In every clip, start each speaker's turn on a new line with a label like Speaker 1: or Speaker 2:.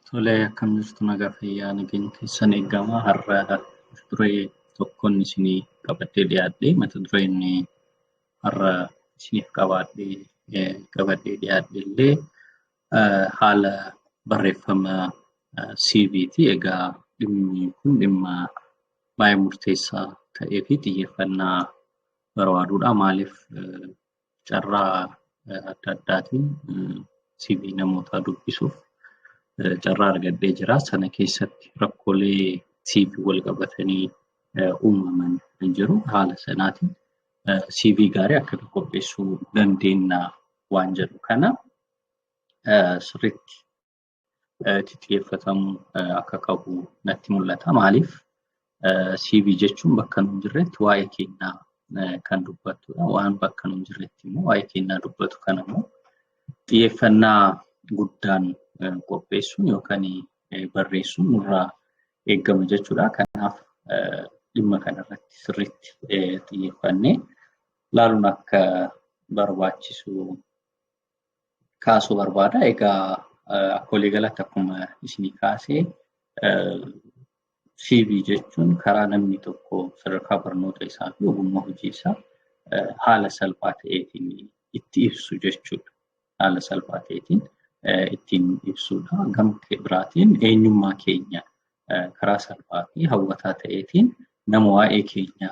Speaker 1: Tolee, akkam jirtu nagaa fayyaa nageenya keessan eegamaa har'a duree tokkoon isinii qabadhee dhiyaadhe mata dureen har'a isiniif qabadhee dhiyaadhe illee haala barreeffama CV'ti. Egaa dhimmi kun dhimma baay'ee murteessaa ta'ee fi xiyyeeffannaa barbaaduudha. Maaliif carraa adda addaatiin CV namoota dubbisuuf carraa argadhee jira. Sana keessatti rakkoolee CV wal qabatanii uumaman hin jiru. Haala sanaatiin CV gaarii akkamitti qopheessuu dandeenya waan jedhu kana sirriitti xiyyeeffatamuu akka qabu natti mul'ata. Maaliif CV jechuun bakka nuun jirretti waa'ee keenyaa kan dubbatudha. Waan bakka nuun jirretti immoo waa'ee keenyaa dubbatu kana immoo xiyyeeffannaa guddaan qopheessuun yookaan barreessuun nurraa eegama jechuudha. Kanaaf dhimma kanarratti sirriitti xiyyeeffannee ilaaluun akka barbaachisu kaasuu barbaada. Egaa akka waliigalatti akkuma isinii kaasee CV jechuun karaa namni tokko sadarkaa barnoota isaa fi ogummaa hojii isaa haala salphaa ta'eetiin itti ibsu jechuudha. Haala salphaa ta'eetiin ittiin ibsuudha. Gama biraatiin eenyummaa keenya karaa salphaa fi hawwataa ta'eetiin nama waa'ee keenya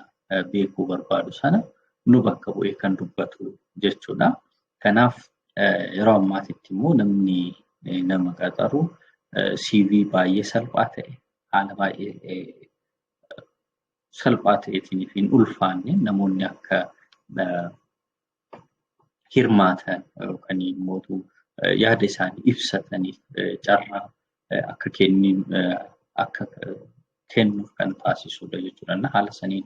Speaker 1: beekuu barbaadu sana nu bakka bu'ee kan dubbatu jechuudha. Kanaaf yeroo ammaatitti immoo namni nama qaxaru CV baay'ee salphaa ta'e haala baay'ee salphaa ta'eetiin fi hin ulfaanne namoonni akka hirmaatan yookaan immoo yaada isaanii ibsataniif carraa akka kennuuf kan taasisudha jechuudha. Haala saniin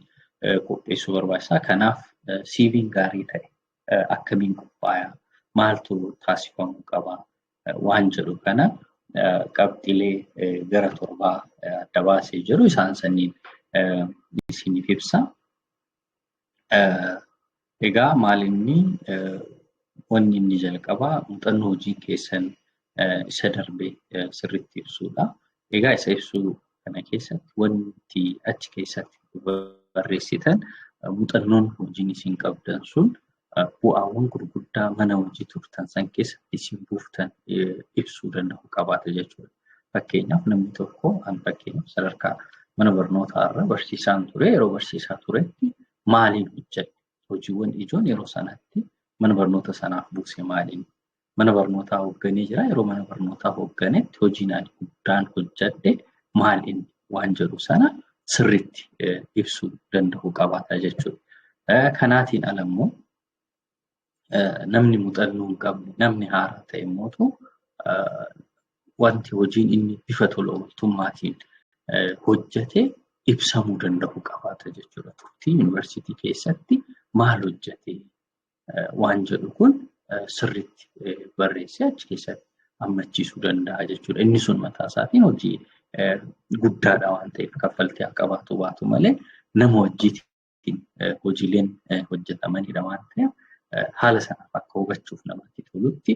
Speaker 1: qopheessuu barbaachisaa. Kanaaf CV'n gaarii ta'e akkamiin qophaa'a? Maaltu taasifamuu qaba? Waan jedhu kana qabxiilee gara 7 adda baasee jiru. Isaan saniin isiniif ibsa. Egaa maalinni wanni inni jalqabaa muuxannoo hojii keessan isa darbe sirriitti ibsuudha. Egaa isa ibsuu kana keessatti wanti achi keessatti barreessitan muuxannoon hojiin isin qabdan sun bu'aawwan gurguddaa mana hojii turtan san keessatti isin buuftan ibsuu danda'u qabaata jechuudha. Fakkeenyaaf namni tokko fakkeenyaaf sadarkaa mana barnootaa irra barsiisaan ture. Yeroo barsiisaa turetti maaliin hojjette? Hojiiwwan ijoon yeroo sanatti mana barnoota sanaaf buuse maaliin? Mana barnootaa hoogganee jira. Yeroo mana barnootaa hoogganetti hojiin ani guddaan hojjedhe maaliin waan jedhu sana sirriitti ibsuu danda'u qabaata jechuudha. Kanaatiin alammoo namni muuxannoo hin qabne namni haaraa ta'e immoo wanti hojiin inni bifa tola ooltummaatiin hojjete ibsamuu danda'u qabaata jechuudha. Turtii yuunivarsiitii keessatti maal hojjete waan jedhu kun sirriitti barreessee achi keessatti hammachiisuu danda'a jechuudha. Inni sun mataa isaatiin hojii guddaadha waan ta'eef kaffaltii haa qabaatu baatu malee nama wajjiitiin hojiileen hojjetamanidha waan ta'eef haala sanaaf akka hubachuuf namatti tolutti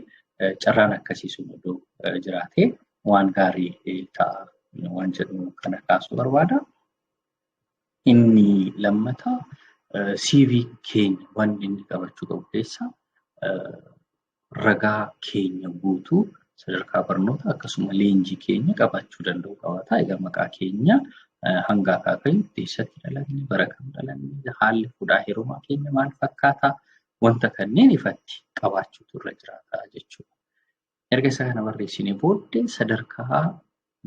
Speaker 1: carraan akkasii sun iddoo jiraatee waan gaarii ta'a waan jedhu kana kaasuu barbaada. Inni lammataa CV keenya wanni inni qabachuu qabu keessaa ragaa keenya guutuu sadarkaa barnoota akkasuma leenjii keenya qabachuu danda'u qabaata. Egaa maqaa keenya hanga akaakayyutti eessatti dhalanne, bara kam dhalanne, haalli fuudhaa heerumaa keenya maal fakkaata? Wanta kanneen ifatti qabaachuutu irra jiraata jechuudha. Erga isa kana barreessinee booddee sadarkaa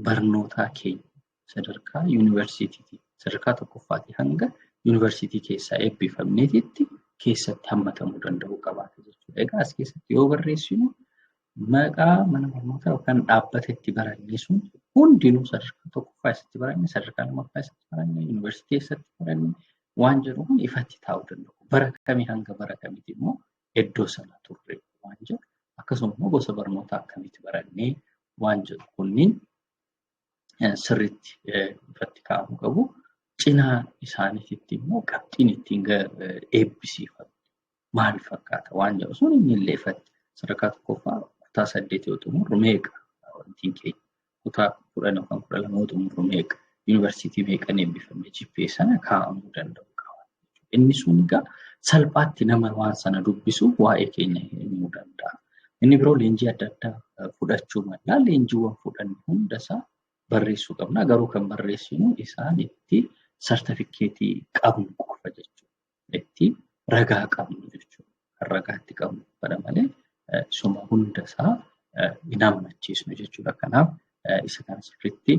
Speaker 1: barnootaa keenya sadarkaa yuunivarsiitiitii sadarkaa tokkoffaatii hanga yuunivarsiitii keessaa eebbifamneetitti keessatti hammatamuu danda'u qabaata jechuudha. Egaa as keessatti yoo barreessinu maqaa mana barnootaa yookaan dhaabbata itti barannee sun hundinuu sadarkaa tokkoffaa isatti baranne, sadarkaa lammaffaa isatti baranne, yuunivarsiitii isatti baranne waan jedhu kun ifatti taa'uu danda'u. Bara kamii hanga bara kamiiti immoo iddoo sana turre waan jedhu akkasuma immoo gosa barnootaa akkamitti barannee waan jedhu kunniin sirriitti ifatti kaa'amuu qabu. Cinaa isaaniitti immoo qabxiin ittiin eebbisiifamu maal fakkaata waan jedhu sun inni illee ifatti sadarkaa tokkoffaa kutaa 8 yoo xumurru meeqa wantiin keenya kutaa 10 kan 12 xumuru meeqa yuunivarsiitii meeqan eebbifame GPA sana kaa'amuu danda'u qaba. Inni sun egaa salphaatti nama waan sana dubbisuuf waa'ee keenya himuu danda'a. Inni biroo leenjii adda addaa fudhachuu mala. Leenjiiwwan fudhannu hundasaa barreessuu qabna. Garuu kan barreessinu isaan itti sartifikeetii qabnu qofa jechuudha. Itti ragaa qabnu jechuudha. Kan ragaatti qabnu bara malee suma hundasaa hin hammachiisnu jechuudha. Kanaaf isa kan sirriitti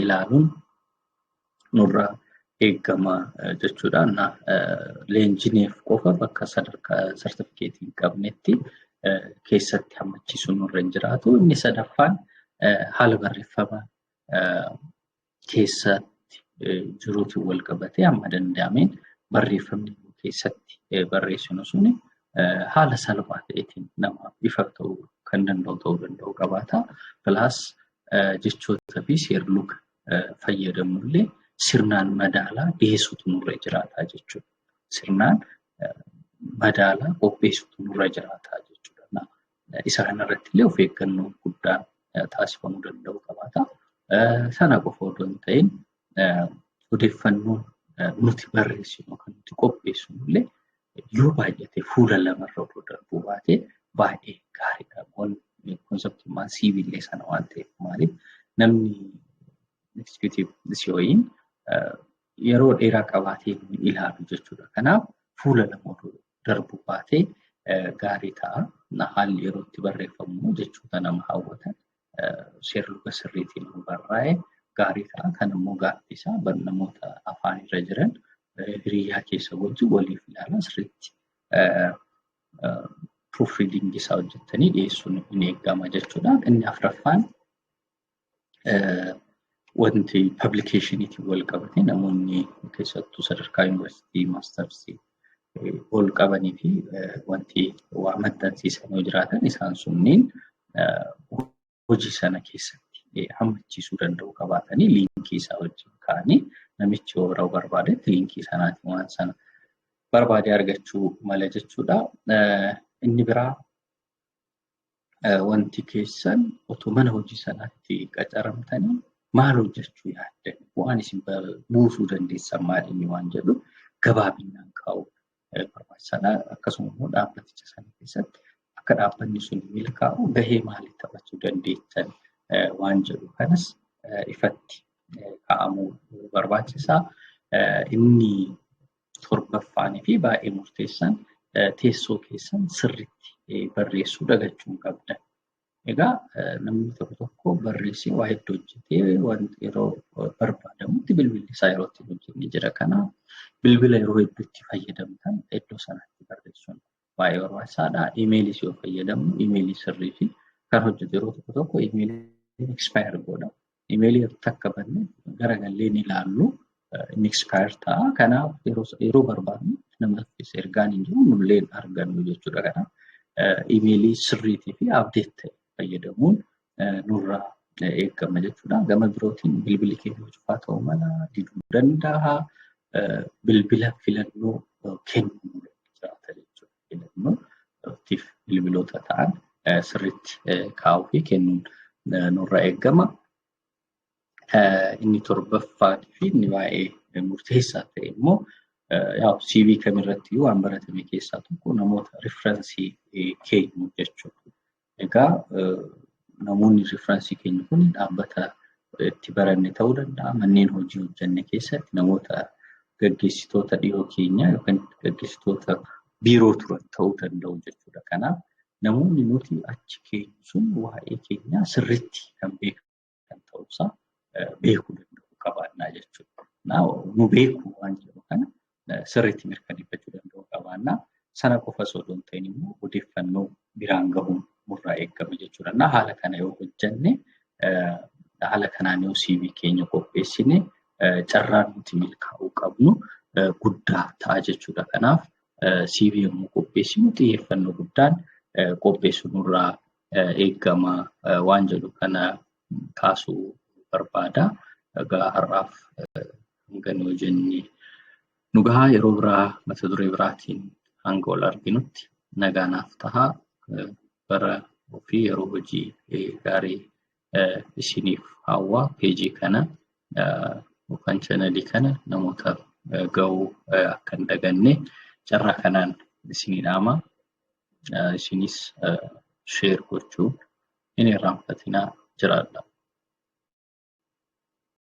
Speaker 1: ilaaluun nurraa eegama jechuudha. Leenjineef qofa bakka sadarkaa sartifikeetii hin qabnetti keessatti hammachiisuun nurra hin jiraatu. Inni sadaffaan haala barreeffamaa keessatti jiruutiin wal qabatee amma danda'ameen barreeffamni keessatti barreessinu suni haala salphaa ta'eetiin namaaf ifa ta'uu kan danda'u qabaata. Pilaas jechoota fi seerluga fayyadamullee sirnaan madaalaa dhiyeessuutu nurra jiraata jechuudha. Sirnaan madaalaa qopheessuutu nurra jiraata jechuudha. Isa kanarratti illee of eeggannoo guddaan taasifamuu danda'u qabaata. Sana qofa otoo hin ta'in odeeffannoon nuti barreessinu kan nuti qopheessinu illee yoo baay'ate fuula lamarra otoo darbuu baate baay'ee gaariidha. Konseptiin siivillee sana waan ta'eef maaliif namni executive COE'n yeroo dheeraa qabaatee ilaalu jechuudha. Kanaaf fuula lama otoo darbuu baatee gaarii ta'a. Haalli yeroo itti barreeffamu jechoota nama hawwatan seerluga sirriitiin barraa'ee gaarii ta'a. Kan immoo gaaffisaa namoota afaan irra jiran hiriyaa keessa wajjin waliif ilaalan sirriitti proofreading isaa hojjettanii dhiyeessuun hin eegama jechuudha. Inni afuraffaan wanti publication'iitiin wal qabate namoonni keessattuu sadarkaa yuunivarsiitii maastarsii ol qabanii fi wanti waa maxxansiisan yoo jiraatan isaan sunniin hojii sana keessatti hammachiisuu danda'u qabaatanii liinkii isaa wajjin kaa'anii namichi yoo biroo barbaadetti liinkii sanaatiin waan sana barbaade argachuu mala jechuudha. Inni biraa wanti keessan otoo mana hojii sanaatti qacaramtanii maal hojjechuu yaaddan waan isin buusuu dandeessan maalinni waan jedhu gabaabinaan kaa'u barbaachisaadha. Akkasuma immoo dhaabbaticha sana keessatti akka dhaabbanni sun milkaa'u gahee maalii taphachuu dandeessan waan jedhu kanas ifatti kaa'amuu barbaachisaa. Inni torbaffaanii fi baay'ee murteessan teessoo keessan sirriitti barreessuu dagachuu qabdan. Egaa namni tokko barreessee waa hedduu hojjetee wanti yeroo barbaadamutti bilbilli isaa yeroo itti hojjennee jira. Kanaaf bilbila yeroo hedduutti fayyadamtan iddoo sanatti barreessuun baay'ee barbaachisaadha. Imeelis yoo fayyadamnu imeelii sirrii fi kan hojjetu yeroo tokko imeelii expire godha. Imeelii takka banne garagallee ni ilaallu inni expire ta'a. Kanaaf yeroo barbaadnu nama ergaan hin jiru nullee argannu jechuudha. Kanaaf imeelii sirriitii fi update ta'e fayyadamuun nurraa eegama jechuudha. Gama birootiin bilbilli keenya cufaa ta'uu mala diduu danda'a. Bilbila filannoo kennuu jiraata jechuudha. Filannootiif bilbiloota ta'an sirriitti kaa'uu fi kennuun nurraa eegama. Inni torbaffaatii fi inni baay'ee murteessaa ta'e immoo CV kamirratti waan baratame keessaa tokko namoota referensii keenyu jechuudha. Egaa namoonni referensii keenyu kun dhaabbata itti baranne ta'uu danda'a. Manneen hojii hojjenne keessatti namoota gaggeessitoota dhiyoo keenya yookaan gaggeessitoota biiroo turan ta'uu danda'u jechuudha. Kanaaf namoonni nuti achi keenyu sun waa'ee keenyaa sirriitti kan beekan ta'uusaa beekuu danda'u qabaannaa jechuudha. Nu beekuu waan jedhu kana sirriitti mirkaneeffachuu danda'u qabaannaa. Sana qofa osoo hin ta'in immoo odeeffannoo biraan gahuun nurraa eegama jechuudha. Haala kana yoo hojjenne haala kanaan yoo CV keenya qopheessine carraan nuti milkaa'uu qabnu guddaa ta'a jechuudha. Kanaaf CV yommuu qopheessinu xiyyeeffannoo guddaan qopheessuu nurraa eegama waan jedhu kana kaasuu barbaada. Egaa har'aaf hangana yoo jenne nu gahaa yeroo biraa mata duree biraatiin hanga ol arginutti nagaanaaf tahaa bara ofii yeroo hojii gaarii isiniif hawwa peejii kana yookaan channelii kana namoota ga'uu akka hin daganne carraa kanaan isinii dhaama. Isinis share gochuu hin irraanfatinaa jiraadha.